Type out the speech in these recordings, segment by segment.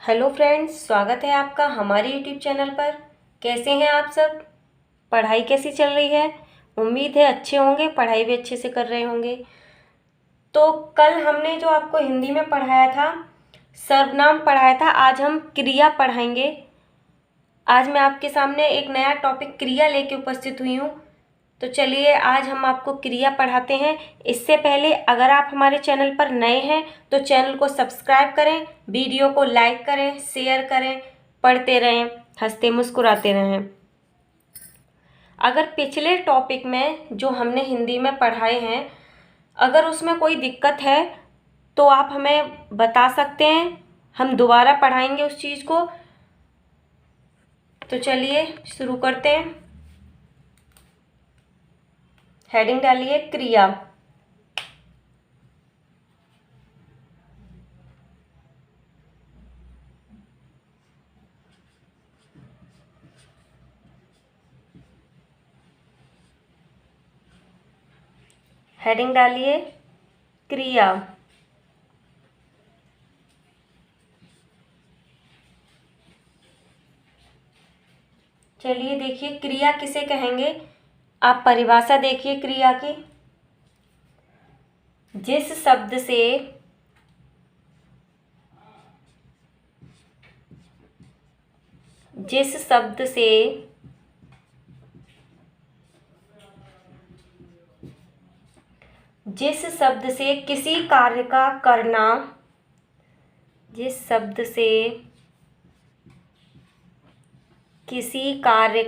Hello friends, स्वागत है आपका हमारे यूट्यूब चैनल पर। कैसे हैं आप सब? पढ़ाई कैसी चल रही है? उम्मीद है अच्छे होंगे, पढ़ाई भी अच्छे से कर रहे होंगे। तो कल हमने जो आपको हिंदी में पढ़ाया था, सर्वनाम पढ़ाया था, आज हम क्रिया पढ़ाएंगे। आज मैं आपके सामने एक नया टॉपिक क्रिया लेके उपस्थित हुई हूँ। तो चलिए आज हम आपको क्रिया पढ़ाते हैं। इससे पहले अगर आप हमारे चैनल पर नए हैं तो चैनल को सब्सक्राइब करें, वीडियो को लाइक करें, शेयर करें, पढ़ते रहें, हंसते मुस्कुराते रहें। अगर पिछले टॉपिक में जो हमने हिंदी में पढ़ाए हैं, अगर उसमें कोई दिक्कत है तो आप हमें बता सकते हैं, हम दोबारा पढ़ाएंगे उस चीज़ को। तो चलिए शुरू करते हैं। हेडिंग डालिए क्रिया। हेडिंग डालिए क्रिया। चलिए देखिए क्रिया किसे कहेंगे। आप परिभाषा देखिए क्रिया की। जिस शब्द से जिस शब्द से जिस शब्द से किसी कार्य का करना, जिस शब्द से किसी कार्य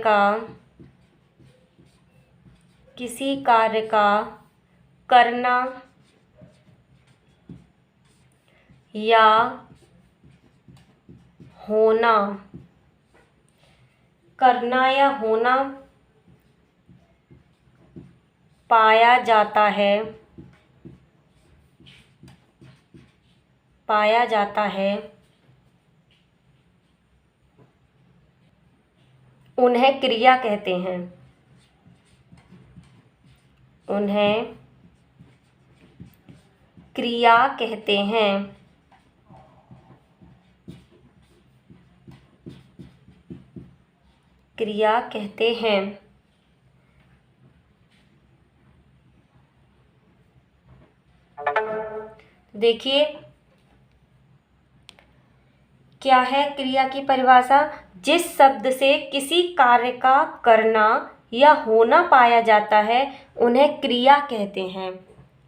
का करना या होना, करना या होना पाया जाता है, उन्हें क्रिया कहते हैं। उन्हें क्रिया कहते हैं। क्रिया कहते हैं। देखिए क्या है क्रिया की परिभाषा। जिस शब्द से किसी कार्य का करना या होना पाया जाता है उन्हें क्रिया कहते हैं।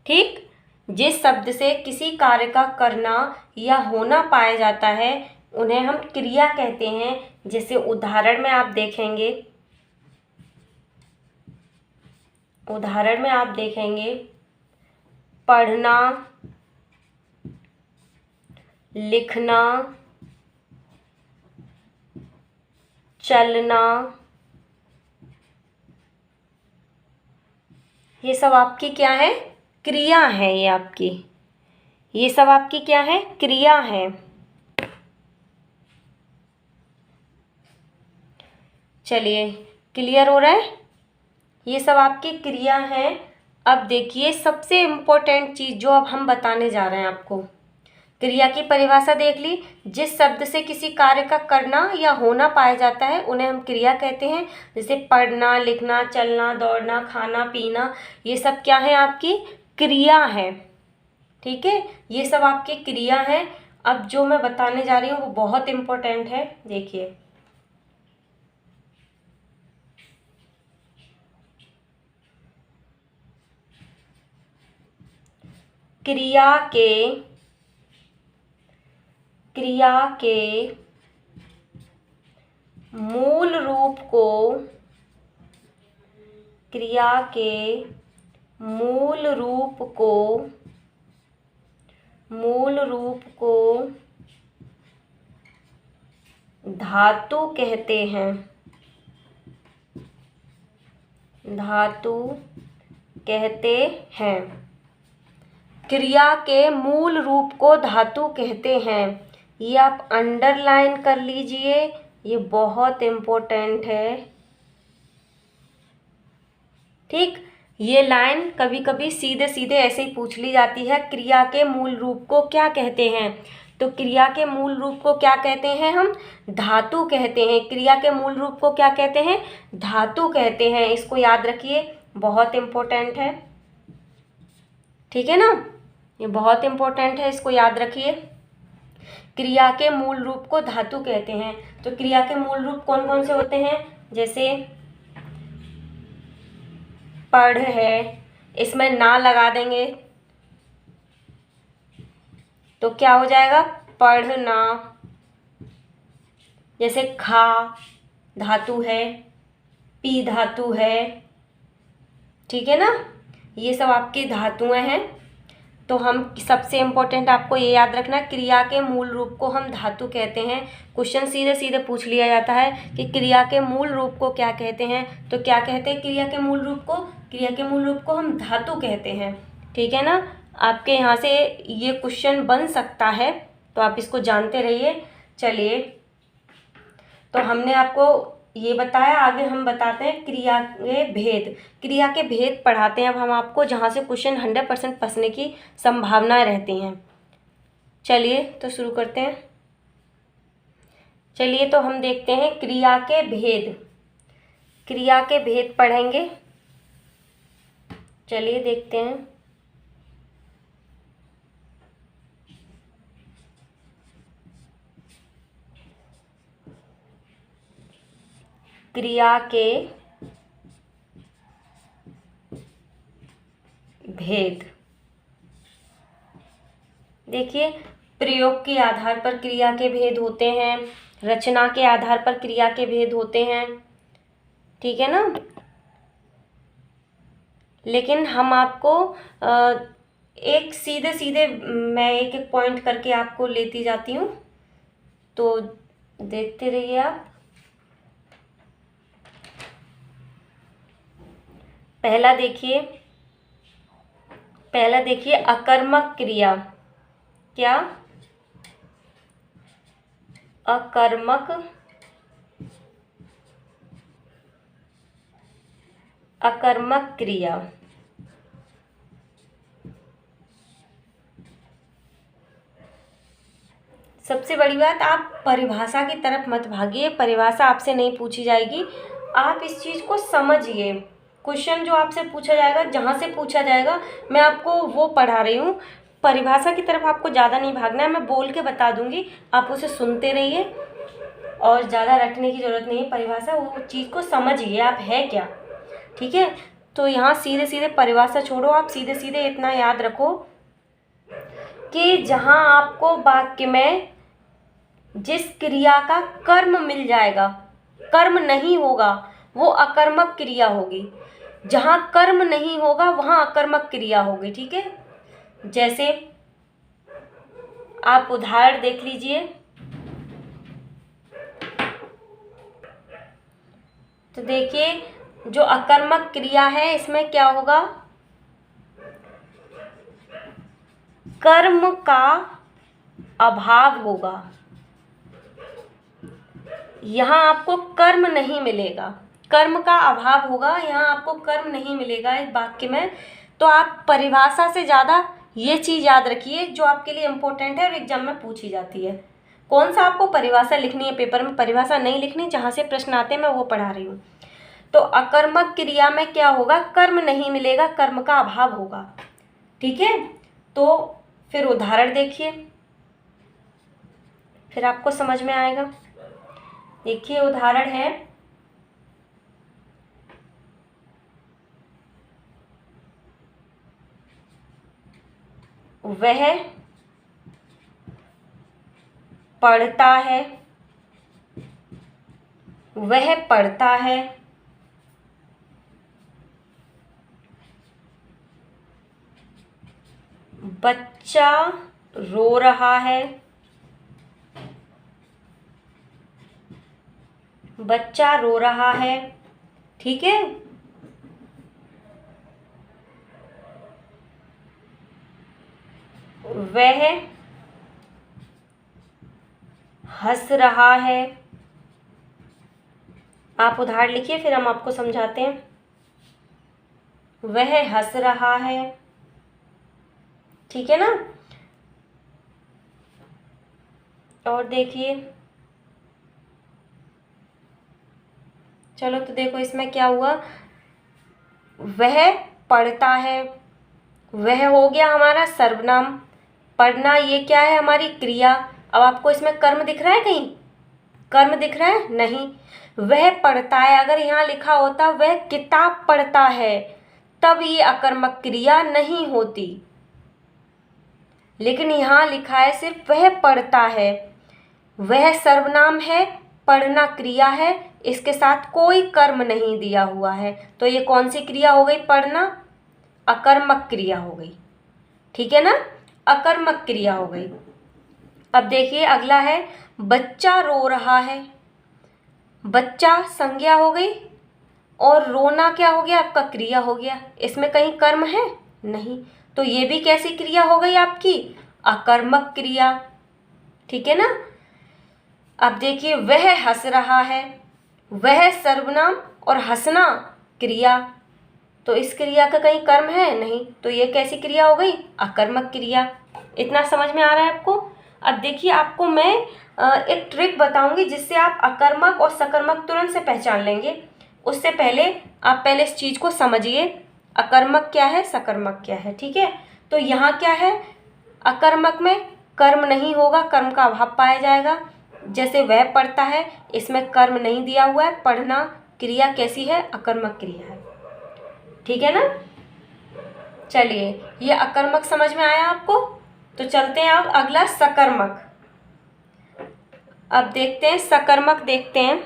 ठीक, जिस शब्द से किसी कार्य का करना या होना पाया जाता है उन्हें हम क्रिया कहते हैं। जैसे उदाहरण में आप देखेंगे, पढ़ना, लिखना, चलना, ये सब आपकी क्या है? क्रिया है। ये सब आपकी क्या है? क्रिया है। चलिए क्लियर हो रहा है? ये सब आपकी क्रिया है। अब देखिए सबसे इम्पोर्टेंट चीज़ जो अब हम बताने जा रहे हैं आपको। क्रिया की परिभाषा देख ली। जिस शब्द से किसी कार्य का करना या होना पाया जाता है उन्हें हम क्रिया कहते हैं। जैसे पढ़ना, लिखना, चलना, दौड़ना, खाना, पीना, ये सब क्या है? आपकी क्रिया है। ठीक है, ये सब आपकी क्रिया है। अब जो मैं बताने जा रही हूँ वो बहुत इम्पोर्टेंट है। देखिए क्रिया के मूल रूप को धातु कहते हैं। क्रिया के मूल रूप को धातु कहते हैं। ये आप अंडरलाइन कर लीजिए, ये बहुत इम्पोर्टेंट है। ठीक, ये लाइन कभी कभी सीधे सीधे ऐसे ही पूछ ली जाती है। क्रिया के मूल रूप को क्या कहते हैं? तो क्रिया के मूल रूप को क्या कहते हैं हम? धातु कहते हैं। क्रिया के मूल रूप को क्या कहते हैं? धातु कहते हैं। इसको याद रखिए, बहुत इम्पोर्टेंट है, ठीक है ना, ये बहुत इम्पोर्टेंट है, इसको याद रखिए। क्रिया के मूल रूप को धातु कहते हैं। तो क्रिया के मूल रूप कौन कौन से होते हैं? जैसे पढ़ है, इसमें ना लगा देंगे तो क्या हो जाएगा? पढ़ना। जैसे खा धातु है, पी धातु है, ठीक है ना, ये सब आपकी धातुएं हैं। तो हम सबसे इम्पोर्टेंट आपको ये याद रखना, क्रिया के मूल रूप को हम धातु कहते हैं। क्वेश्चन सीधे सीधे पूछ लिया जाता है कि क्रिया के मूल रूप को क्या कहते हैं, तो क्या कहते हैं क्रिया के मूल रूप को? क्रिया के मूल रूप को हम धातु कहते हैं, ठीक है ना। आपके यहाँ से ये क्वेश्चन बन सकता है, तो आप इसको जानते रहिए। चलिए, तो हमने आपको ये बताया, आगे हम बताते हैं क्रिया के भेद। क्रिया के भेद पढ़ाते हैं अब हम आपको, जहाँ से क्वेश्चन 100% फंसने की संभावनाएं रहती हैं। चलिए तो शुरू करते हैं। चलिए तो हम देखते हैं क्रिया के भेद। क्रिया के भेद पढ़ेंगे। चलिए देखते हैं। क्रिया के भेद देखिए, प्रयोग के आधार पर क्रिया के भेद होते हैं, रचना के आधार पर क्रिया के भेद होते हैं, ठीक है ना। लेकिन हम आपको एक सीधे सीधे मैं एक एक पॉइंट करके आपको लेती जाती हूँ, तो देखते रहिए आप। पहला देखिए अकर्मक क्रिया। क्या? अकर्मक क्रिया। सबसे बड़ी बात, आप परिभाषा की तरफ मत भागिए, परिभाषा आपसे नहीं पूछी जाएगी, आप इस चीज़ को समझिए। क्वेश्चन जो आपसे पूछा जाएगा, जहाँ से पूछा जाएगा, मैं आपको वो पढ़ा रही हूँ। परिभाषा की तरफ आपको ज़्यादा नहीं भागना है, मैं बोल के बता दूँगी, आप उसे सुनते रहिए और ज़्यादा रटने की ज़रूरत नहीं है। परिभाषा, वो चीज़ को समझिए आप है क्या, ठीक है। तो यहाँ सीधे सीधे परिभाषा छोड़ो, आप सीधे सीधे इतना याद रखो कि जहाँ आपको वाक्य में जिस क्रिया का कर्म मिल जाएगा, कर्म नहीं होगा, वो अकर्मक क्रिया होगी। जहाँ कर्म नहीं होगा वहाँ अकर्मक क्रिया होगी, ठीक है। जैसे आप उदाहरण देख लीजिए। तो देखिए, जो अकर्मक क्रिया है इसमें क्या होगा? कर्म का अभाव होगा। यहाँ आपको कर्म नहीं मिलेगा, कर्म का अभाव होगा, यहाँ आपको कर्म नहीं मिलेगा इस वाक्य में। तो आप परिभाषा से ज़्यादा ये चीज़ याद रखिए जो आपके लिए इम्पोर्टेंट है और एग्जाम में पूछी जाती है। कौन सा आपको परिभाषा लिखनी है पेपर में, परिभाषा नहीं लिखनी, जहाँ से प्रश्न आते हैं मैं वो पढ़ा रही हूँ। तो अकर्मक क्रिया में क्या होगा? कर्म नहीं मिलेगा, कर्म का अभाव होगा, ठीक है। तो फिर उदाहरण देखिए, फिर आपको समझ में आएगा। देखिए उदाहरण है, वह पढ़ता है, वह पढ़ता है, बच्चा रो रहा है, बच्चा रो रहा है, ठीक है। वह हंस रहा है। आप उदाहरण लिखिए, फिर हम आपको समझाते हैं। वह हंस रहा है, ठीक है ना। और देखिए, चलो तो देखो इसमें क्या हुआ, वह पढ़ता है, वह हो गया हमारा सर्वनाम। पढ़ना ये क्या है, हमारी क्रिया। अब आपको इसमें कर्म दिख रहा है, कहीं कर्म दिख रहा है? नहीं। वह पढ़ता है, अगर यहाँ लिखा होता वह किताब पढ़ता है, तब ये अकर्मक क्रिया नहीं होती, लेकिन यहाँ लिखा है सिर्फ वह पढ़ता है। वह सर्वनाम है, पढ़ना क्रिया है, इसके साथ कोई कर्म नहीं दिया हुआ है, तो ये कौन सी क्रिया हो गई? पढ़ना अकर्मक क्रिया हो गई। ठीक है ना, अकर्मक क्रिया हो गई। अब देखिए अगला है, बच्चा रो रहा है। बच्चा संज्ञा हो गई और रोना क्या हो गया? आपका क्रिया हो गया। इसमें कहीं कर्म है? नहीं, तो ये भी कैसी क्रिया हो गई आपकी? अकर्मक क्रिया। ठीक है ना। अब देखिए, वह हंस रहा है, वह सर्वनाम और हंसना क्रिया, तो इस क्रिया का कहीं कर्म है? नहीं, तो ये कैसी क्रिया हो गई? अकर्मक क्रिया। इतना समझ में आ रहा है आपको? अब देखिए, आपको मैं एक ट्रिक बताऊंगी जिससे आप अकर्मक और सकर्मक तुरंत से पहचान लेंगे। उससे पहले आप पहले इस चीज़ को समझिए, अकर्मक क्या है, सकर्मक क्या है। ठीक है, तो यहाँ क्या है, अकर्मक में कर्म नहीं होगा, कर्म का अभाव पाया जाएगा। जैसे वह पढ़ता है, इसमें कर्म नहीं दिया हुआ है, पढ़ना क्रिया कैसी है? अकर्मक क्रिया है। ठीक है ना। चलिए, ये अकर्मक समझ में आया आपको, तो चलते हैं अब अगला सकर्मक। अब देखते हैं सकर्मक, देखते हैं।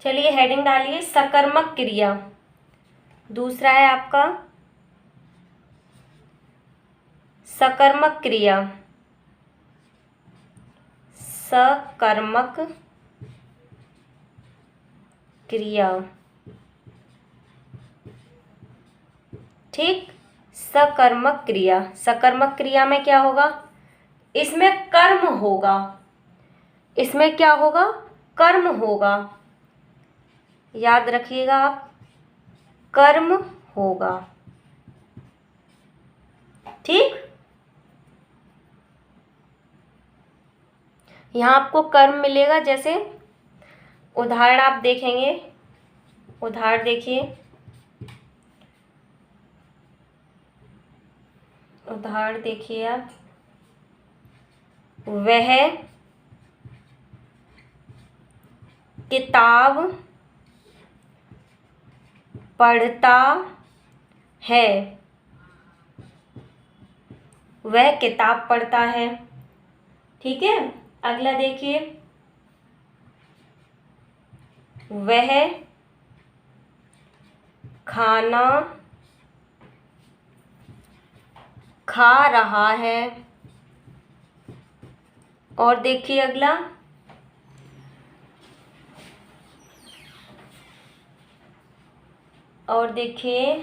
चलिए हेडिंग डालिए, सकर्मक क्रिया। दूसरा है आपका सकर्मक क्रिया। सकर्मक क्रिया। ठीक, सकर्मक क्रिया। सकर्मक क्रिया में क्या होगा? इसमें कर्म होगा। इसमें क्या होगा? कर्म होगा। याद रखिएगा आप, कर्म होगा। ठीक, यहाँ आपको कर्म मिलेगा। जैसे उदाहरण आप देखेंगे, उदाहरण देखिए, उदाहरण देखिए आप, वह किताब पढ़ता है, वह किताब पढ़ता है। ठीक है, अगला देखिए, वह खाना खा रहा है। और देखिए अगला, और देखिए,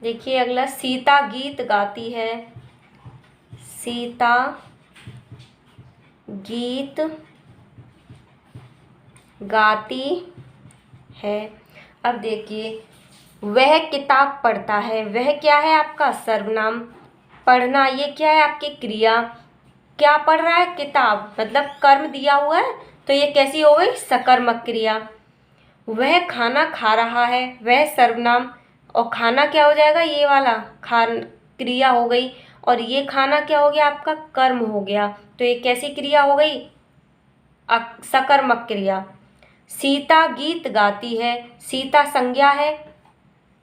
देखिए अगला, सीता गीत गाती है। सीता गीत गाती है। अब देखिए, वह किताब पढ़ता है, वह क्या है? आपका सर्वनाम। पढ़ना ये क्या है? आपकी क्रिया। क्या पढ़ रहा है? किताब, मतलब कर्म दिया हुआ है, तो ये कैसी हो गई? सकर्मक क्रिया। वह खाना खा रहा है, वह सर्वनाम, और खाना क्या हो जाएगा? ये वाला खान क्रिया हो गई, और ये खाना क्या हो गया? आपका कर्म हो गया, तो ये कैसी क्रिया हो गई? सकर्मक क्रिया। सीता गीत गाती है, सीता संज्ञा है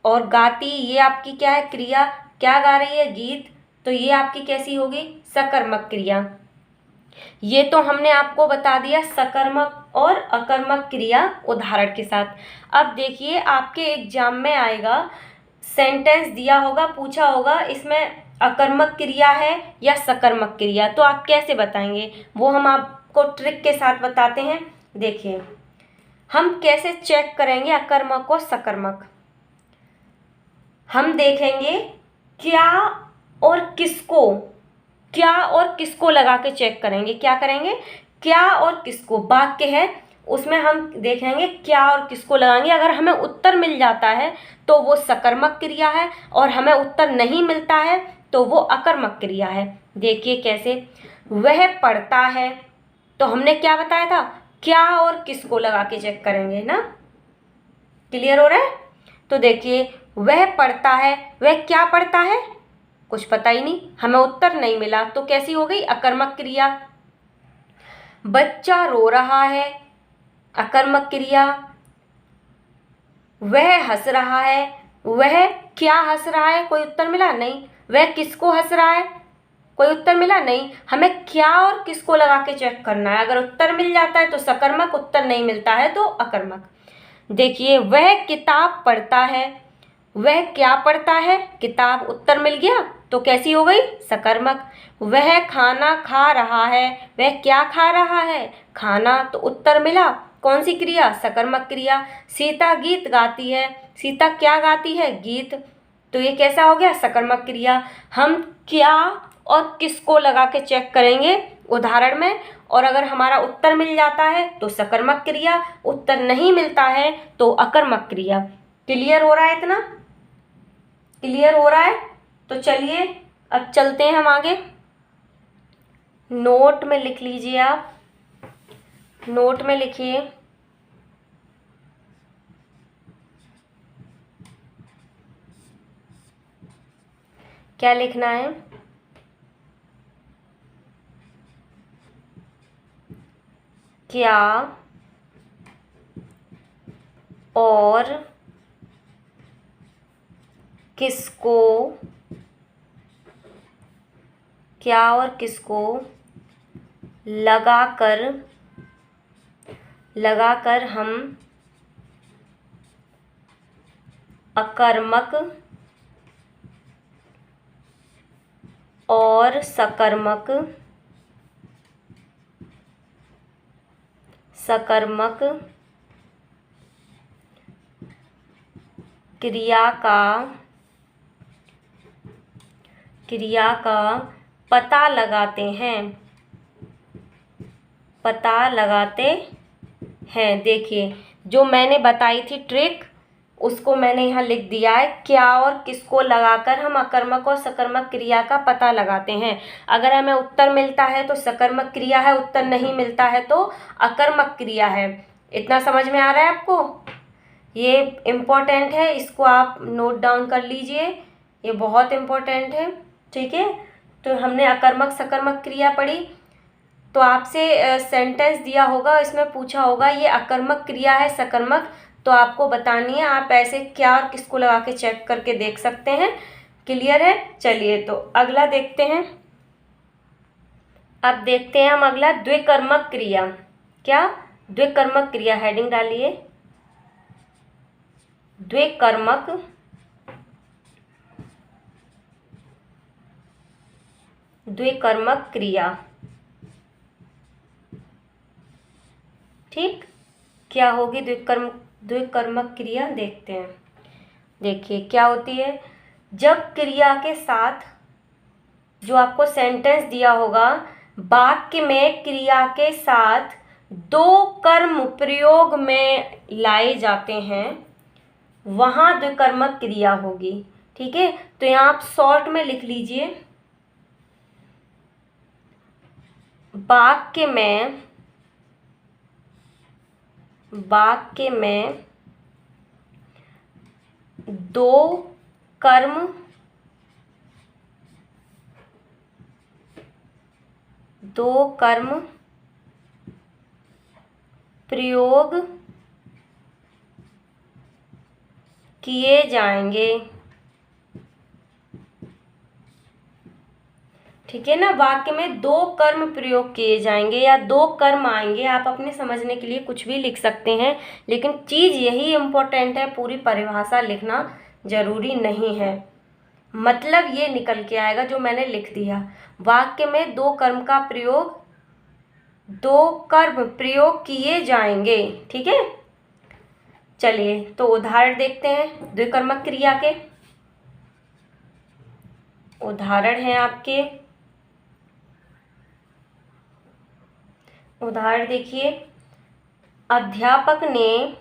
और गाती ये आपकी क्या है? क्रिया। क्या गा रही है? गीत, तो ये आपकी कैसी होगी? सकर्मक क्रिया। ये तो हमने आपको बता दिया सकर्मक और अकर्मक क्रिया उदाहरण के साथ। अब देखिए, आपके एग्जाम में आएगा, सेंटेंस दिया होगा, पूछा होगा इसमें अकर्मक क्रिया है या सकर्मक क्रिया, तो आप कैसे बताएंगे? वो हम आपको ट्रिक के साथ बताते हैं। देखिए, हम कैसे चेक करेंगे अकर्मक और सकर्मक। हम देखेंगे क्या और किसको, क्या और किसको लगा के चेक करेंगे। क्या करेंगे? क्या और किसको। वाक्य है, उसमें हम देखेंगे क्या और किसको लगाएंगे। अगर हमें उत्तर मिल जाता है तो वो सकर्मक क्रिया है, और हमें उत्तर नहीं मिलता है तो वो अकर्मक क्रिया है। देखिए कैसे, वह पढ़ता है, तो हमने क्या बताया था, क्या और किसको लगा के चेक करेंगे ना। क्लियर हो रहा है? तो देखिए, वह पढ़ता है, वह क्या पढ़ता है, कुछ पता ही नहीं, हमें उत्तर नहीं मिला, तो कैसी हो गई, अकर्मक क्रिया। बच्चा रो रहा है, अकर्मक क्रिया। वह हंस रहा है, वह क्या हंस रहा है, कोई उत्तर मिला नहीं। वह किसको हंस रहा है, कोई उत्तर मिला नहीं। हमें क्या और किसको लगा के चेक करना है। अगर उत्तर मिल जाता है तो सकर्मक, उत्तर नहीं मिलता है तो अकर्मक। देखिए, वह किताब पढ़ता है, वह क्या पढ़ता है, किताब, उत्तर मिल गया तो कैसी हो गई, सकर्मक। वह खाना खा रहा है, वह क्या खा रहा है, खाना, तो उत्तर मिला, कौन सी क्रिया, सकर्मक क्रिया। सीता गीत गाती है, सीता क्या गाती है, गीत, तो ये कैसा हो गया, सकर्मक क्रिया। हम क्या और किसको लगा के चेक करेंगे उदाहरण में, और अगर हमारा उत्तर मिल जाता है तो सकर्मक क्रिया, उत्तर नहीं मिलता है तो अकर्मक क्रिया। क्लियर हो रहा है इतना? क्लियर हो रहा है? तो चलिए अब चलते हैं हम आगे। नोट में लिख लीजिए आप, नोट में लिखिए, क्या लिखना है, क्या और किसको, क्या और किसको लगाकर हम अकर्मक और सकर्मक क्रिया का पता लगाते हैं। देखिए, जो मैंने बताई थी ट्रिक, उसको मैंने यहाँ लिख दिया है, क्या और किसको लगाकर हम अकर्मक और सकर्मक क्रिया का पता लगाते हैं। अगर हमें उत्तर मिलता है तो सकर्मक क्रिया है, उत्तर नहीं मिलता है तो अकर्मक क्रिया है। इतना समझ में आ रहा है आपको? ये इम्पोर्टेंट है, इसको आप नोट डाउन कर लीजिए, ये बहुत इम्पोर्टेंट है। ठीक है, तो हमने अकर्मक सकर्मक क्रिया पढ़ी, तो आपसे सेंटेंस दिया होगा, इसमें पूछा होगा ये अकर्मक क्रिया है सकर्मक, तो आपको बतानी है। आप ऐसे क्या और किसको लगा के चेक करके देख सकते हैं। क्लियर है? चलिए तो अगला देखते हैं। अब देखते हैं हम अगला, द्विकर्मक क्रिया। क्या? द्विकर्मक क्रिया, हेडिंग डालिए, द्विकर्मक क्रिया। ठीक, क्या होगी द्विकर्मक क्रिया, देखते हैं। देखिए क्या होती है, जब क्रिया के साथ, जो आपको सेंटेंस दिया होगा, वाक्य में क्रिया के साथ दो कर्म प्रयोग में लाए जाते हैं, वहाँ द्विकर्मक क्रिया होगी। ठीक है, तो यहाँ आप शॉर्ट में लिख लीजिए, वाक्य में दो कर्म प्रयोग किए जाएंगे। ठीक है ना, वाक्य में दो कर्म प्रयोग किए जाएंगे या दो कर्म आएंगे। आप अपने समझने के लिए कुछ भी लिख सकते हैं, लेकिन चीज़ यही इम्पोर्टेंट है, पूरी परिभाषा लिखना जरूरी नहीं है। मतलब ये निकल के आएगा जो मैंने लिख दिया, वाक्य में दो कर्म प्रयोग किए जाएंगे। ठीक है, चलिए तो उदाहरण देखते हैं द्विकर्मक क्रिया के। उदाहरण है आपके, उदाहरण देखिए, अध्यापक ने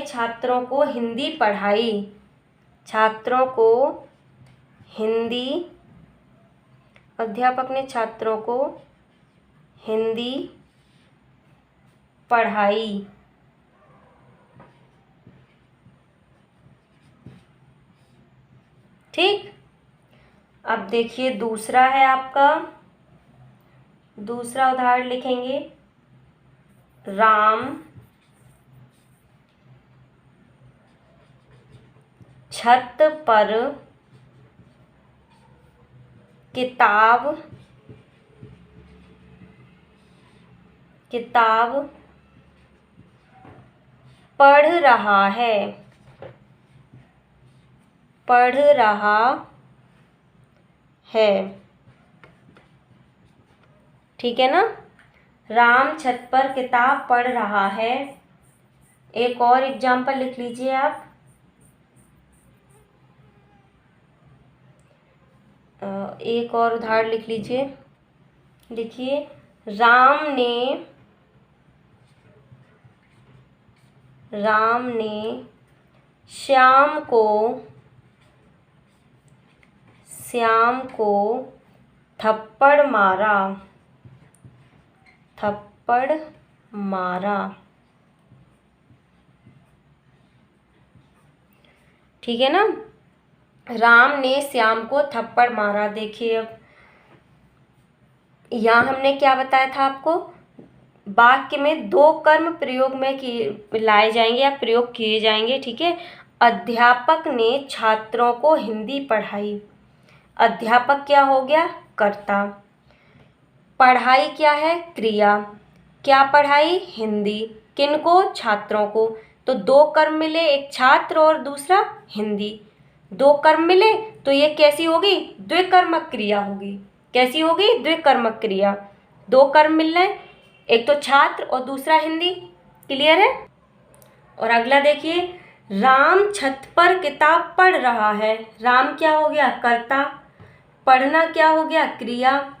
छात्रों को हिंदी पढ़ाई। अध्यापक ने छात्रों को हिंदी पढ़ाई। ठीक। अब देखिए दूसरा है आपका, दूसरा उदाहरण लिखेंगे। राम छत पर किताब पढ़ रहा है। ठीक है ना। राम छत पर किताब पढ़ रहा है। एक और एग्जाम्पल लिख लीजिए आप। एक और उदाहरण लिख लीजिए। लिखिए, राम ने श्याम को थप्पड़ मारा। ठीक है ना। राम ने श्याम को थप्पड़ मारा। देखिए अब यहाँ हमने क्या बताया था आपको, वाक्य में दो कर्म प्रयोग में लाए जाएंगे या प्रयोग किए जाएंगे। ठीक है। अध्यापक ने छात्रों को हिंदी पढ़ाई। अध्यापक क्या हो गया, कर्ता। पढ़ाई क्या है, क्रिया। क्या पढ़ाई, हिंदी। किनको, छात्रों को। तो दो कर्म मिले, एक छात्र और दूसरा हिंदी। दो कर्म मिले तो ये कैसी होगी, द्विकर्मक क्रिया होगी। कैसी होगी, द्विकर्मक क्रिया। दो कर्म मिल रहे हैं, एक तो छात्र और दूसरा हिंदी। क्लियर है। और अगला देखिए, राम छत पर किताब पढ़ रहा है। राम क्या हो गया, कर्ता। पढ़ना क्या हो गया, क्रिया।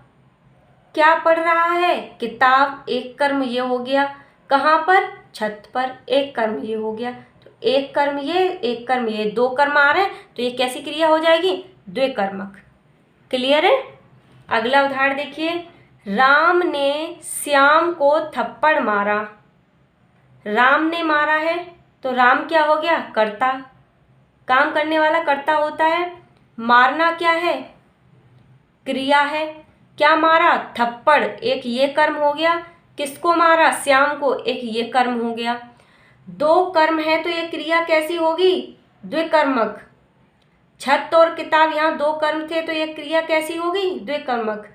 क्या पढ़ रहा है, किताब। एक कर्म ये हो गया, कहाँ पर, छत पर। एक कर्म ये हो गया, तो एक कर्म ये, एक कर्म ये, दो कर्म आ रहे हैं तो ये कैसी क्रिया हो जाएगी, द्विकर्मक। क्लियर है। अगला उदाहरण देखिए, राम ने श्याम को थप्पड़ मारा। राम ने मारा है तो राम क्या हो गया, कर्ता। काम करने वाला कर्ता होता है। मारना क्या है, क्रिया है। क्या मारा, थप्पड़। एक ये कर्म हो गया, किसको मारा, श्याम को। एक ये कर्म हो गया। दो कर्म है तो ये क्रिया कैसी होगी, द्विकर्मक। छत और किताब, यहाँ दो कर्म थे तो ये क्रिया कैसी होगी, द्विकर्मक।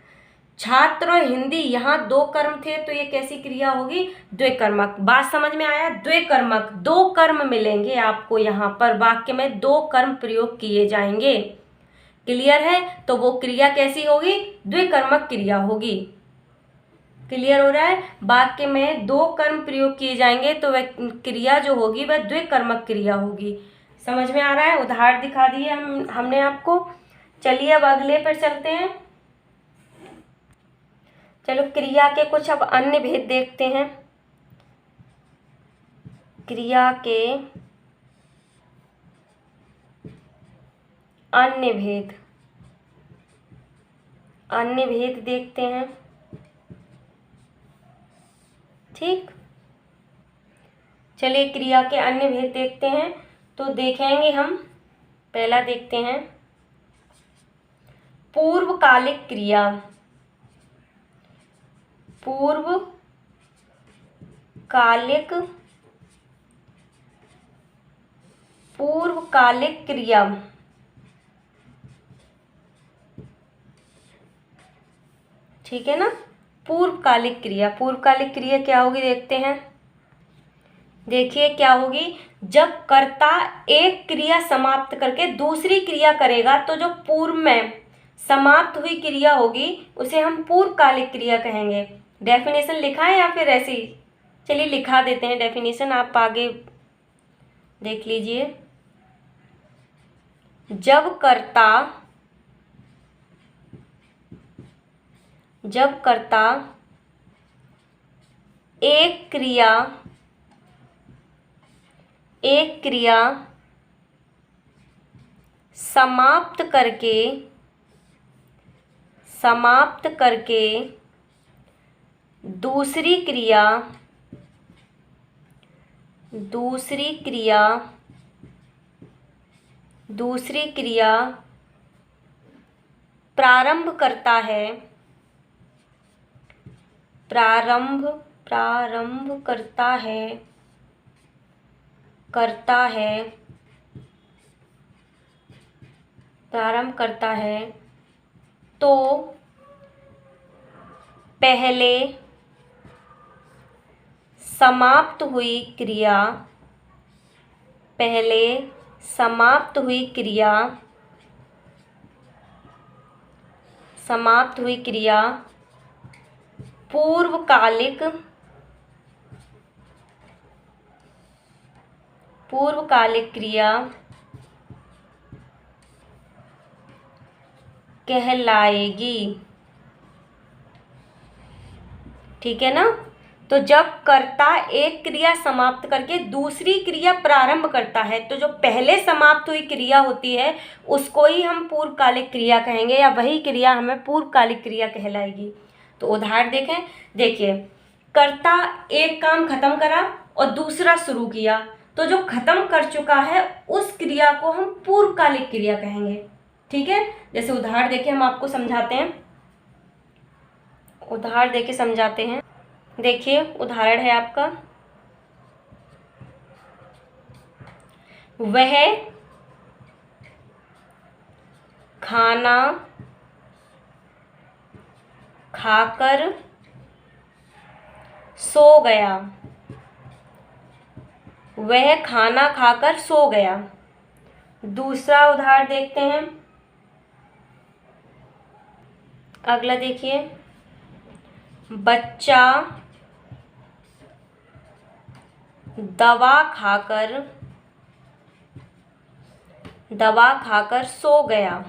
छात्र और हिंदी, यहाँ दो कर्म थे तो ये कैसी क्रिया होगी, द्विकर्मक। बात समझ में आया, द्विकर्मक। दो कर्म मिलेंगे आपको यहाँ पर, वाक्य में दो कर्म प्रयोग किए जाएंगे। क्लियर है। तो वो क्रिया कैसी होगी, द्विकर्मक क्रिया होगी। क्लियर हो रहा है। वाक्य में दो कर्म प्रयोग किए जाएंगे तो वह क्रिया जो होगी वह द्विकर्मक क्रिया होगी। समझ में आ रहा है। उदाहरण दिखा दिए हमने आपको। चलिए अब अगले पर चलते हैं। चलो क्रिया के कुछ अब अन्य भेद देखते हैं। क्रिया के अन्य भेद देखते हैं। ठीक। चलिए क्रिया के अन्य भेद देखते हैं। तो देखेंगे हम, पहला देखते हैं पूर्वकालिक क्रिया। पूर्वकालिक क्रिया। ठीक है ना। पूर्वकालिक क्रिया क्या होगी देखते हैं। देखिए क्या होगी, जब कर्ता एक क्रिया समाप्त करके दूसरी क्रिया करेगा तो जो पूर्व में समाप्त हुई क्रिया होगी उसे हम पूर्वकालिक क्रिया कहेंगे। डेफिनेशन लिखा है या फिर ऐसे ही? चलिए लिखा देते हैं डेफिनेशन, आप आगे देख लीजिए। जब कर्ता एक क्रिया समाप्त करके दूसरी क्रिया प्रारंभ करता है तो पहले समाप्त हुई क्रिया पूर्वकालिक क्रिया कहलाएगी। ठीक है ना? तो जब कर्ता एक क्रिया समाप्त करके दूसरी क्रिया प्रारंभ करता है तो जो पहले समाप्त हुई क्रिया होती है उसको ही हम पूर्वकालिक क्रिया कहेंगे, या वही क्रिया हमें पूर्वकालिक क्रिया कहलाएगी। तो उदाहरण देखें, देखिए कर्ता एक काम खत्म करा और दूसरा शुरू किया, तो जो खत्म कर चुका है उस क्रिया को हम पूर्वकालिक क्रिया कहेंगे। ठीक है? जैसे उदाहरण देके हम आपको समझाते हैं, उदाहरण देके समझाते हैं। देखिए उदाहरण है आपका, वह खाना खाकर सो गया। वह खाना खाकर सो गया। दूसरा उदाहरण देखते हैं, अगला देखिए, बच्चा दवा खाकर सो गया।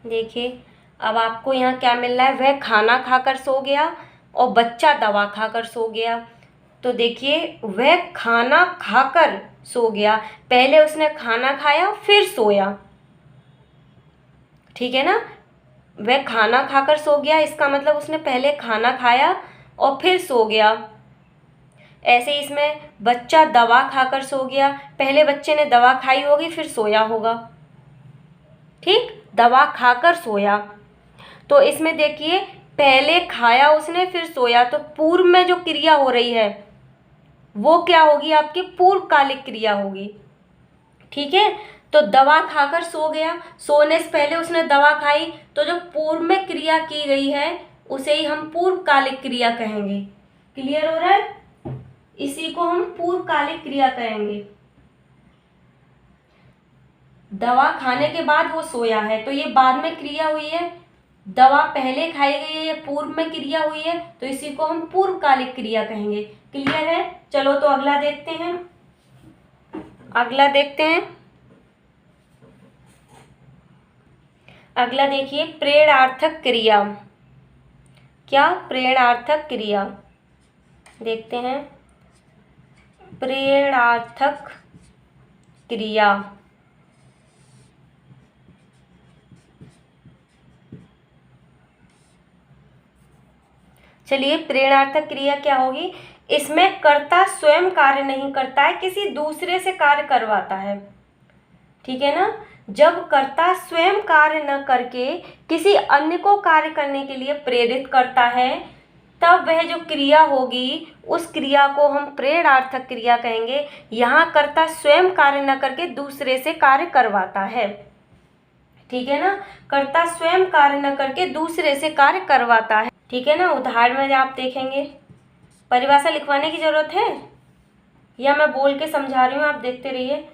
देखिए अब आपको यहाँ क्या मिल रहा है, वह खाना खाकर सो गया और बच्चा दवा खाकर सो गया। तो देखिए वह खाना खाकर सो गया, पहले उसने खाना खाया फिर सोया। ठीक है ना? वह खाना खाकर सो गया, इसका मतलब उसने पहले खाना खाया और फिर सो गया। ऐसे ही इसमें बच्चा दवा खाकर सो गया, पहले बच्चे ने दवा खाई होगी फिर सोया होगा। ठीक, दवा खाकर सोया। तो इसमें देखिए पहले खाया उसने फिर सोया, तो पूर्व में जो क्रिया हो रही है वो क्या होगी, आपकी पूर्वकालिक क्रिया होगी। ठीक है? तो दवा खाकर सो गया, सोने से पहले उसने दवा खाई, तो जो पूर्व में क्रिया की गई है उसे ही हम पूर्वकालिक क्रिया कहेंगे। क्लियर हो रहा है? इसी को हम पूर्वकालिक क्रिया कहेंगे। दवा खाने के बाद वो सोया है तो ये बाद में क्रिया हुई है, दवा पहले खाई गई है, ये पूर्व में क्रिया हुई है, तो इसी को हम पूर्वकालिक क्रिया कहेंगे। क्लियर है? चलो तो अगला देखते हैं। अगला देखिए, प्रेरणार्थक क्रिया। क्या? प्रेरणार्थक क्रिया। देखते हैं, प्रेरणार्थक क्रिया। चलिए प्रेरणार्थक क्रिया क्या होगी, इसमें कर्ता स्वयं कार्य नहीं करता है, किसी दूसरे से कार्य करवाता है। ठीक है ना? जब कर्ता स्वयं कार्य न करके किसी अन्य को कार्य करने के लिए प्रेरित करता है तब वह जो क्रिया होगी उस क्रिया को हम प्रेरणार्थक क्रिया कहेंगे। यहाँ कर्ता स्वयं कार्य न करके दूसरे से कार्य करवाता है। ठीक है ना? कर्ता स्वयं कार्य न करके दूसरे से कार्य करवाता है। ठीक है ना? उदाहरण में आप देखेंगे, परिभाषा लिखवाने की जरूरत है या मैं बोल के समझा रही हूँ, आप देखते रहिए।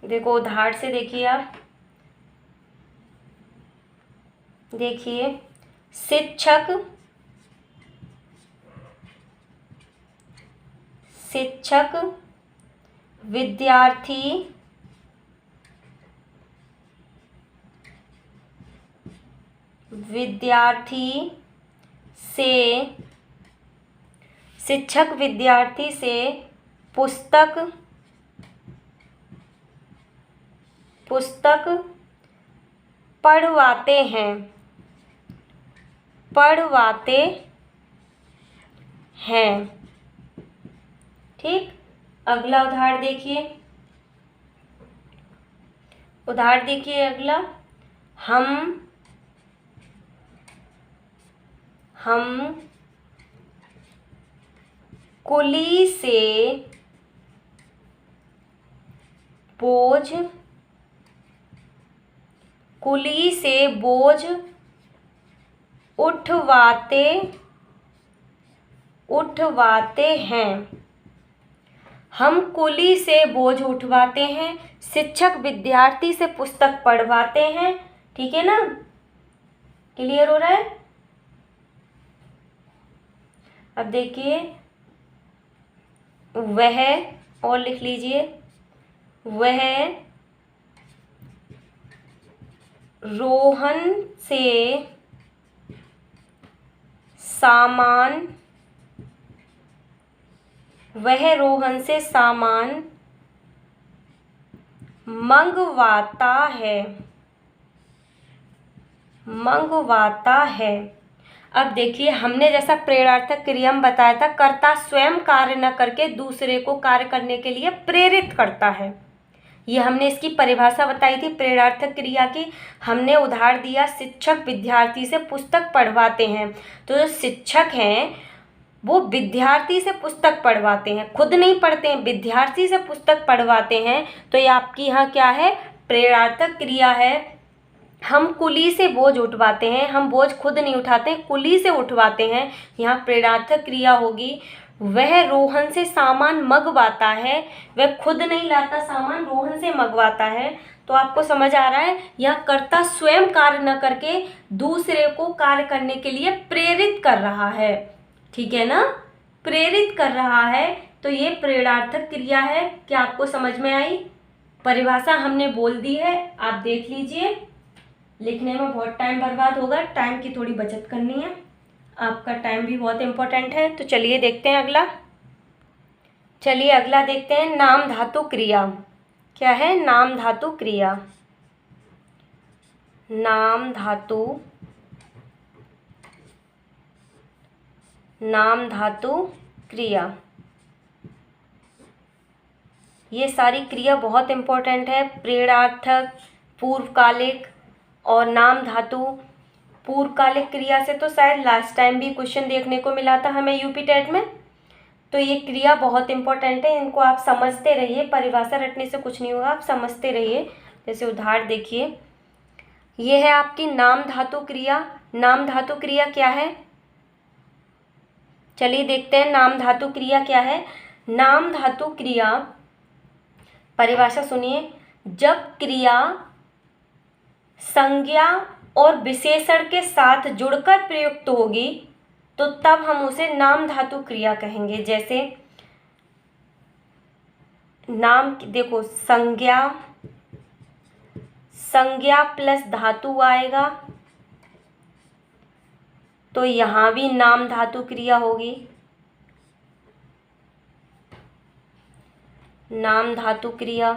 देखो उधार से देखिए आप, देखिए शिक्षक, शिक्षक, विद्यार्थी, विद्यार्थी से, शिक्षक विद्यार्थी से पुस्तक, पुस्तक पढ़वाते हैं, पढ़वाते हैं। ठीक, अगला उदाहरण देखिए, उदाहरण देखिए अगला, हम कुली से बोझ, कुली से बोझ उठवाते हैं। हम कुली से बोझ उठवाते हैं, शिक्षक विद्यार्थी से पुस्तक पढ़वाते हैं। ठीक है ना, क्लियर हो रहा है। अब देखिए वह, और लिख लीजिए, वह रोहन से सामान, वह रोहन से सामान मंगवाता है, मंगवाता है। अब देखिए हमने जैसा प्रेरणार्थक क्रिया में बताया था, कर्ता स्वयं कार्य न करके दूसरे को कार्य करने के लिए प्रेरित करता है। ये हमने इसकी परिभाषा बताई थी प्रेरणार्थक क्रिया की। हमने उदाहरण दिया शिक्षक विद्यार्थी से पुस्तक पढ़वाते हैं। तो जो शिक्षक हैं वो विद्यार्थी से पुस्तक पढ़वाते हैं, खुद नहीं पढ़ते हैं, विद्यार्थी से पुस्तक पढ़वाते हैं। तो ये आपकी यहाँ क्या है, प्रेरणार्थक क्रिया है। हम कुली से बोझ उठवाते हैं, हम बोझ खुद नहीं उठाते, कुली से उठवाते हैं, यहाँ प्रेरणार्थक क्रिया होगी। वह रोहन से सामान मंगवाता है, वह खुद नहीं लाता सामान, रोहन से मंगवाता है। तो आपको समझ आ रहा है, यह कर्ता स्वयं कार्य न करके दूसरे को कार्य करने के लिए प्रेरित कर रहा है। ठीक है ना, प्रेरित कर रहा है। तो ये प्रेरणार्थक क्रिया है। क्या आपको समझ में आई? परिभाषा हमने बोल दी है, आप देख लीजिए। लिखने में बहुत टाइम बर्बाद होगा, टाइम की थोड़ी बचत करनी है, आपका टाइम भी बहुत इम्पोर्टेंट है। तो चलिए देखते हैं अगला। चलिए अगला देखते हैं, नाम धातु क्रिया। क्या है? नाम धातु क्रिया। नाम धातु, नाम धातु क्रिया, ये सारी क्रिया बहुत इम्पोर्टेंट है। प्रेरणार्थक, पूर्वकालिक और नाम धातु। पूर्वकालिक क्रिया से तो शायद लास्ट टाइम भी क्वेश्चन देखने को मिला था हमें यूपी टेट में। तो ये क्रिया बहुत इम्पोर्टेंट है, इनको आप समझते रहिए, परिभाषा रटने से कुछ नहीं होगा, आप समझते रहिए। जैसे उदाहरण देखिए, ये है आपकी नाम धातु क्रिया। नाम धातु क्रिया क्या है? चलिए देखते हैं नाम धातु क्रिया क्या है। नाम धातु क्रिया, परिभाषा सुनिए, जब क्रिया संज्ञा और विशेषण के साथ जुड़कर प्रयुक्त होगी तो तब हम उसे नाम धातु क्रिया कहेंगे। जैसे नाम, देखो संज्ञा, संज्ञा प्लस धातु आएगा तो यहाँ भी नाम धातु क्रिया होगी। नाम धातु क्रिया,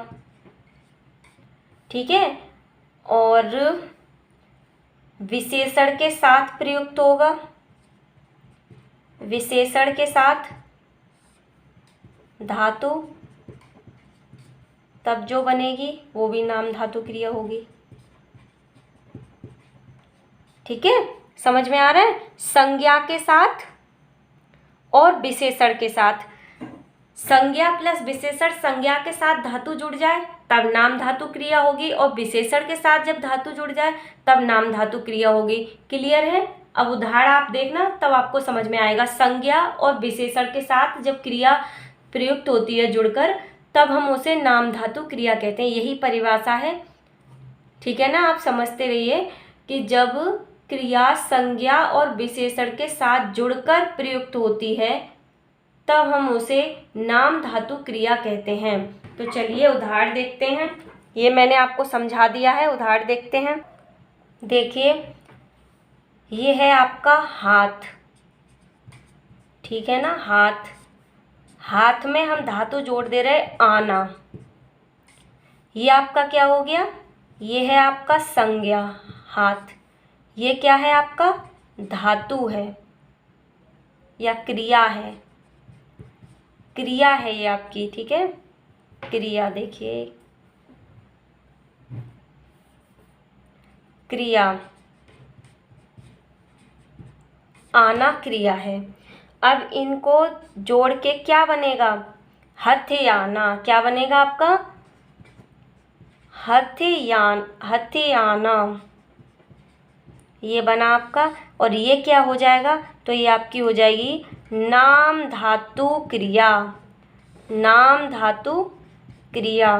ठीक है। और विशेषण के साथ प्रयुक्त होगा, विशेषण के साथ धातु, तब जो बनेगी वो भी नाम धातु क्रिया होगी। ठीक है, समझ में आ रहा है? संज्ञा के साथ और विशेषण के साथ, संज्ञा प्लस विशेषण, संज्ञा के साथ धातु जुड़ जाए तब नाम धातु क्रिया होगी, और विशेषण के साथ जब धातु जुड़ जाए तब नाम धातु क्रिया होगी। क्लियर है? अब उदाहरण आप देखना तब आपको समझ में आएगा। संज्ञा और विशेषण के साथ जब क्रिया प्रयुक्त होती है जुड़कर, तब हम उसे नाम धातु क्रिया कहते हैं। यही परिभाषा है, ठीक है ना। आप समझते रहिए कि जब क्रिया संज्ञा और विशेषण के साथ जुड़कर प्रयुक्त होती है तब हम उसे नाम धातु क्रिया कहते हैं। तो चलिए उदाहरण देखते हैं। ये मैंने आपको समझा दिया है, उदाहरण देखते हैं। देखिए, ये है आपका हाथ, ठीक है ना। हाथ, हाथ में हम धातु जोड़ दे रहे आना। ये आपका क्या हो गया, ये है आपका संज्ञा हाथ। ये क्या है आपका, धातु है या क्रिया है, क्रिया है ये आपकी, ठीक है, क्रिया। देखिए क्रिया, आना क्रिया है। अब इनको जोड़ के क्या बनेगा, हथियाना। क्या बनेगा आपका, हथियाना, ये बना आपका। और ये क्या हो जाएगा, तो ये आपकी हो जाएगी नाम धातु क्रिया। नाम धातु क्रिया।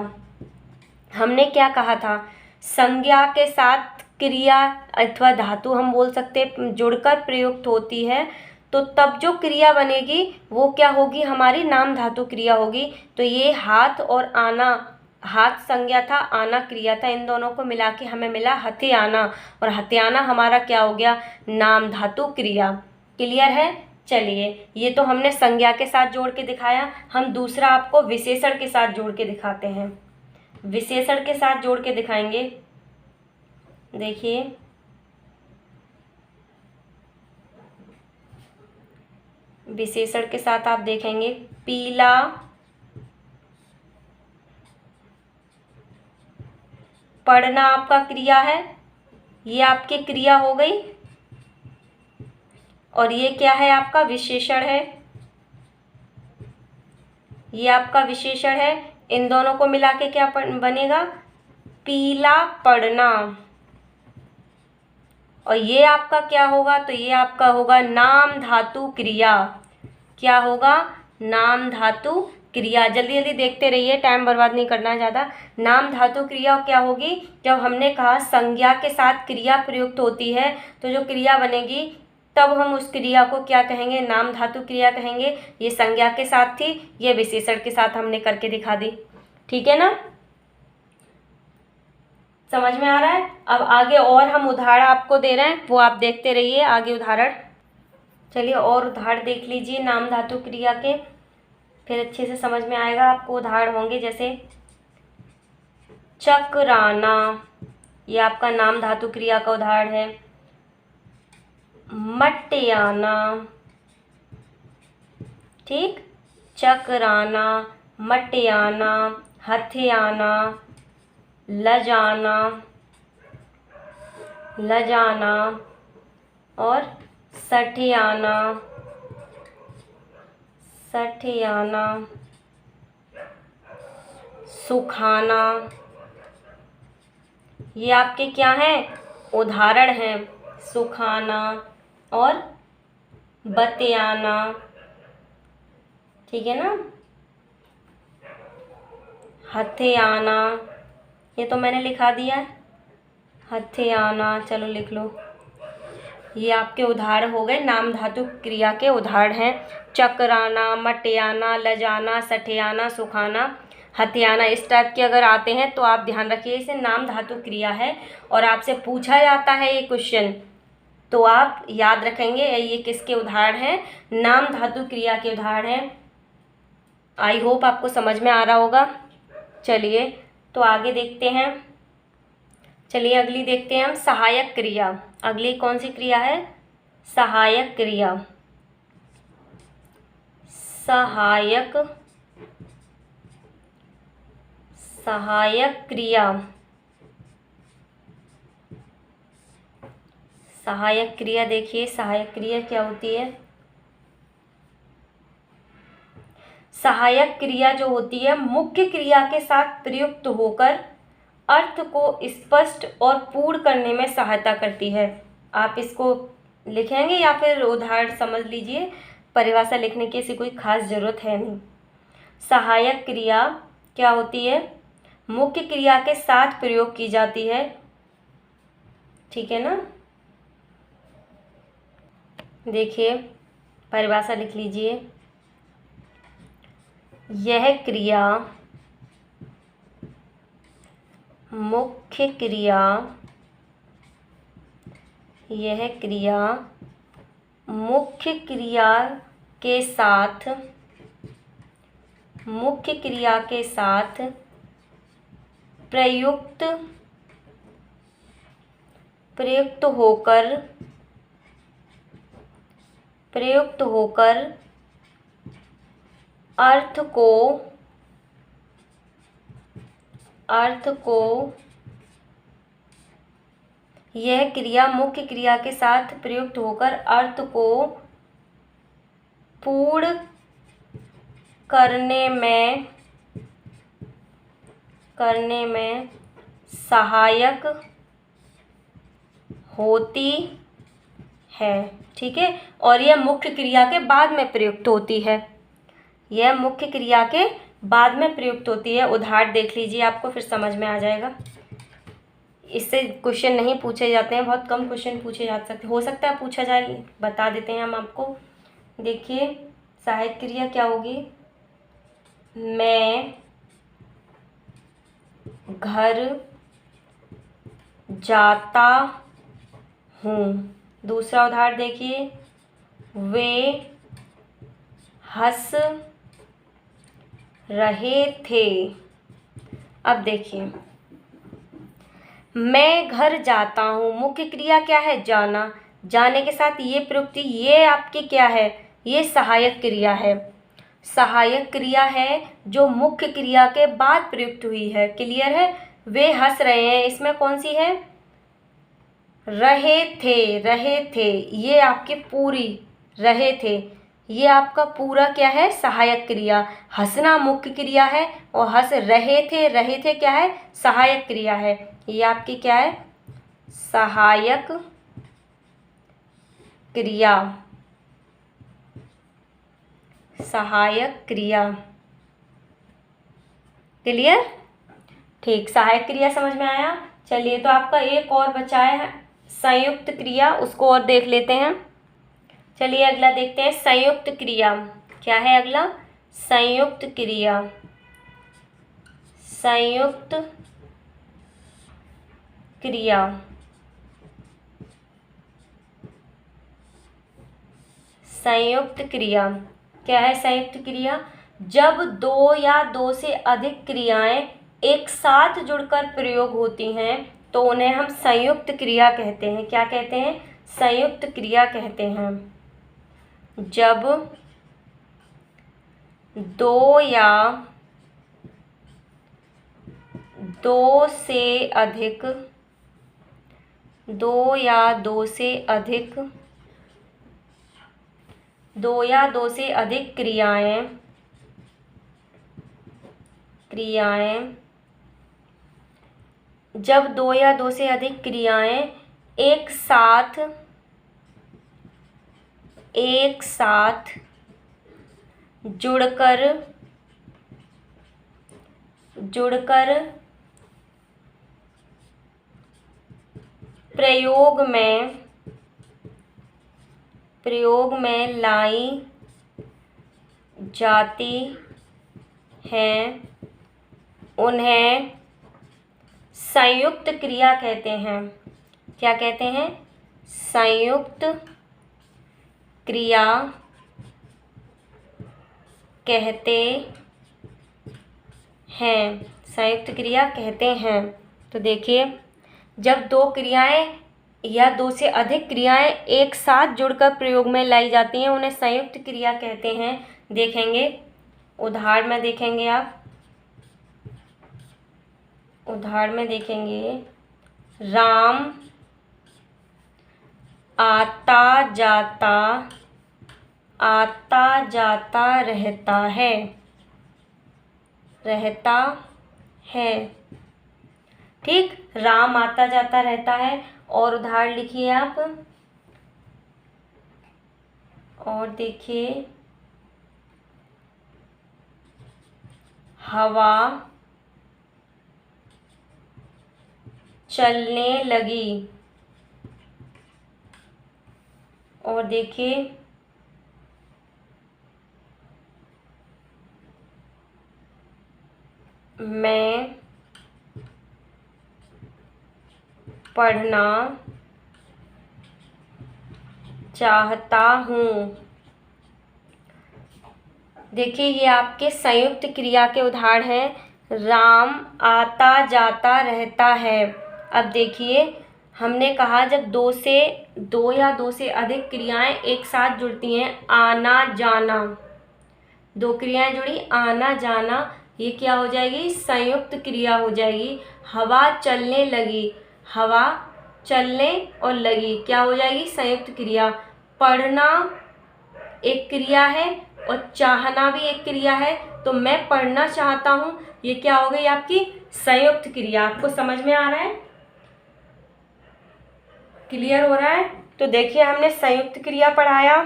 हमने क्या कहा था, संज्ञा के साथ क्रिया अथवा धातु हम बोल सकते जुड़कर प्रयुक्त होती है तो तब जो क्रिया बनेगी वो क्या होगी, हमारी नाम धातु क्रिया होगी। तो ये हाथ और आना, हाथ संज्ञा था, आना क्रिया था, इन दोनों को मिला के हमें मिला हथियाना। और हथियाना हमारा क्या हो गया, नाम धातु क्रिया। क्लियर है। चलिए, ये तो हमने संज्ञा के साथ जोड़ के दिखाया। हम दूसरा आपको विशेषण के साथ जोड़ के दिखाते हैं। विशेषण के साथ जोड़ के दिखाएंगे। देखिए, विशेषण के साथ आप देखेंगे पीला, पढ़ना आपका क्रिया है, ये आपकी क्रिया हो गई। और ये क्या है, आपका विशेषण है, ये आपका विशेषण है। इन दोनों को मिला के क्या बनेगा, पीला पढ़ना। और ये आपका क्या होगा, तो ये आपका होगा नाम धातु क्रिया। क्या होगा, नाम धातु क्रिया। जल्दी जल्दी देखते रहिए, टाइम बर्बाद नहीं करना ज़्यादा। नाम धातु क्रिया क्या होगी, जब हमने कहा संज्ञा के साथ क्रिया प्रयुक्त होती है तो जो क्रिया बनेगी तब हम उस क्रिया को क्या कहेंगे, नाम धातु क्रिया कहेंगे। ये संज्ञा के साथ थी, ये विशेषण के साथ हमने करके दिखा दी, ठीक है ना। समझ में आ रहा है। अब आगे और हम उदाहरण आपको दे रहे हैं, वो आप देखते रहिए आगे उदाहरण। चलिए और उदाहरण देख लीजिए नाम धातु क्रिया के, फिर अच्छे से समझ में आएगा आपको। उदाहरण होंगे जैसे चक्राना, ये आपका नाम धातु क्रिया का उदाहरण है। मटियाना, ठीक, चक्राना, मटियाना, हथियाना, लजाना, लजाना और सठियाना, सठियाना, सुखाना। ये आपके क्या हैं, उदाहरण हैं। सुखाना और बतियाना, ठीक है ना। हथियाना, ये तो मैंने लिखा दिया है, हथियाना, चलो लिख लो। ये आपके उदाहरण हो गए, नाम धातु क्रिया के उदाहरण हैं। चक्राना, मटियाना, लजाना, सठियाना, सुखाना, हथियाना। इस टाइप के अगर आते हैं तो आप ध्यान रखिए, इसे नाम धातु क्रिया है और आपसे पूछा जाता है ये क्वेश्चन तो आप याद रखेंगे ये किसके उदाहरण हैं, नाम धातु क्रिया के उदाहरण हैं। आई होप आपको समझ में आ रहा होगा। चलिए तो आगे देखते हैं। चलिए अगली देखते हैं हम, सहायक क्रिया। अगली कौन सी क्रिया है, सहायक क्रिया। सहायक, सहायक क्रिया। सहायक क्रिया देखिए, सहायक क्रिया क्या होती है। सहायक क्रिया जो होती है मुख्य क्रिया के साथ प्रयुक्त होकर अर्थ को स्पष्ट और पूर्ण करने में सहायता करती है। आप इसको लिखेंगे या फिर उदाहरण समझ लीजिए, परिभाषा लिखने की ऐसी कोई खास ज़रूरत है नहीं। सहायक क्रिया क्या होती है, मुख्य क्रिया के साथ प्रयोग की जाती है। ठीक है ना। देखिए परिभाषा लिख लीजिए। यह क्रिया मुख्य क्रिया, यह क्रिया मुख्य क्रिया के साथ, मुख्य क्रिया के साथ प्रयुक्त होकर अर्थ को यह क्रिया मुख्य क्रिया के साथ प्रयुक्त होकर अर्थ को पूर्ण करने में सहायक होती है। ठीक है। और यह मुख्य क्रिया के बाद में प्रयुक्त होती है, यह मुख्य क्रिया के बाद में प्रयुक्त होती है। उदाहरण देख लीजिए, आपको फिर समझ में आ जाएगा। इससे क्वेश्चन नहीं पूछे जाते हैं, बहुत कम क्वेश्चन पूछे जा सकते, हो सकता है पूछा जाए, बता देते हैं हम आपको। देखिए सहायक क्रिया क्या होगी, मैं घर जाता हूँ। दूसरा उदाहरण देखिए, वे हंस रहे थे। अब देखिए, मैं घर जाता हूँ, मुख्य क्रिया क्या है, जाना। जाने के साथ ये प्रयुक्ति, ये आपकी क्या है, ये सहायक क्रिया है। सहायक क्रिया है जो मुख्य क्रिया के बाद प्रयुक्त हुई है। क्लियर है। वे हंस रहे हैं, इसमें कौन सी है, रहे थे, ये आपकी पूरी रहे थे, ये आपका पूरा क्या है, सहायक क्रिया। हंसना मुख्य क्रिया है और हंस रहे थे क्या है, सहायक क्रिया है। ये आपकी क्या है, सहायक क्रिया, सहायक क्रिया। क्लियर। ठीक, सहायक क्रिया समझ में आया। चलिए, तो आपका एक और बचा है संयुक्त क्रिया, उसको और देख लेते हैं। चलिए अगला देखते हैं, संयुक्त क्रिया। क्या है अगला, संयुक्त क्रिया। संयुक्त क्रिया, संयुक्त क्रिया क्या है, संयुक्त क्रिया जब दो या दो से अधिक क्रियाएं एक साथ जुड़कर प्रयोग होती हैं तो उन्हें हम संयुक्त क्रिया कहते हैं। क्या कहते हैं, संयुक्त क्रिया कहते हैं। जब दो या दो से अधिक क्रियाएं जब दो या दो से अधिक क्रियाएं एक साथ जुड़कर प्रयोग में लाई जाती हैं, उन्हें संयुक्त क्रिया कहते हैं। क्या कहते हैं, संयुक्त क्रिया कहते हैं, संयुक्त क्रिया कहते हैं। तो देखिए, जब दो क्रियाएं या दो से अधिक क्रियाएं एक साथ जुड़कर प्रयोग में लाई जाती हैं उन्हें संयुक्त क्रिया कहते हैं। देखेंगे उदाहरण में, देखेंगे आप उदाहरण में देखेंगे, राम आता जाता रहता है। ठीक, राम आता जाता रहता है। और उदाहरण लिखिए आप, और देखिए, हवा चलने लगी। और देखिए मैं पढ़ना चाहता हूँ। देखिए ये आपके संयुक्त क्रिया के उदाहरण हैं। राम आता जाता रहता है। अब देखिए हमने कहा जब दो या दो से अधिक क्रियाएं एक साथ जुड़ती हैं, आना जाना, दो क्रियाएं जुड़ी, आना जाना, ये क्या हो जाएगी? संयुक्त क्रिया हो जाएगी। हवा चलने लगी, हवा चलने और लगी क्या हो जाएगी? संयुक्त क्रिया। पढ़ना एक क्रिया है और चाहना भी एक क्रिया है, तो मैं पढ़ना चाहता हूँ, ये क्या हो गई आपकी? संयुक्त क्रिया। आपको समझ में आ रहा है? क्लियर हो रहा है? तो देखिए हमने संयुक्त क्रिया पढ़ाया,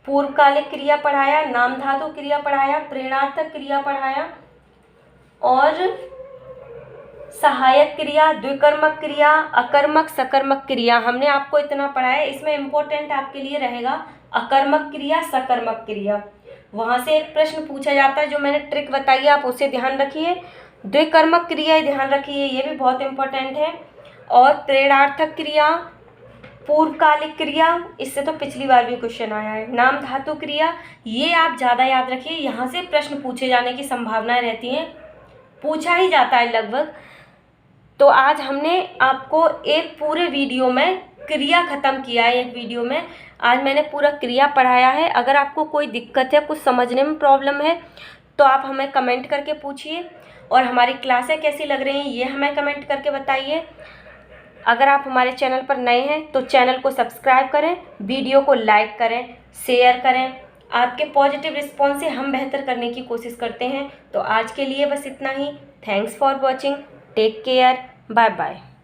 पूर्वकालिक क्रिया पढ़ाया, नाम धातु क्रिया पढ़ाया, प्रेरणार्थक क्रिया पढ़ाया और सहायक क्रिया, द्विकर्मक क्रिया, अकर्मक, सकर्मक क्रिया। हमने आपको इतना पढ़ाया। इसमें इम्पोर्टेंट आपके लिए रहेगा अकर्मक क्रिया, सकर्मक क्रिया। वहाँ से एक प्रश्न पूछा जाता है, जो मैंने ट्रिक बताई है, आप उसे ध्यान रखिए। द्विकर्मक क्रिया ध्यान रखिए, ये भी बहुत इंपॉर्टेंट है। और प्रेरणार्थक क्रिया, पूर्वकालिक क्रिया, इससे तो पिछली बार भी क्वेश्चन आया है। नाम धातु क्रिया, ये आप ज़्यादा याद रखिए, यहाँ से प्रश्न पूछे जाने की संभावनाएं रहती हैं, पूछा ही जाता है लगभग। तो आज हमने आपको एक पूरे वीडियो में क्रिया ख़त्म किया है। एक वीडियो में आज मैंने पूरा क्रिया पढ़ाया है। अगर आपको कोई दिक्कत है, कुछ समझने में प्रॉब्लम है, तो आप हमें कमेंट करके पूछिए। और हमारी क्लासें कैसी लग रही हैं, ये हमें कमेंट करके बताइए। अगर आप हमारे चैनल पर नए हैं तो चैनल को सब्सक्राइब करें, वीडियो को लाइक करें, शेयर करें। आपके पॉजिटिव रिस्पॉन्स से हम बेहतर करने की कोशिश करते हैं। तो आज के लिए बस इतना ही। Thanks for watching. Take care. Bye bye.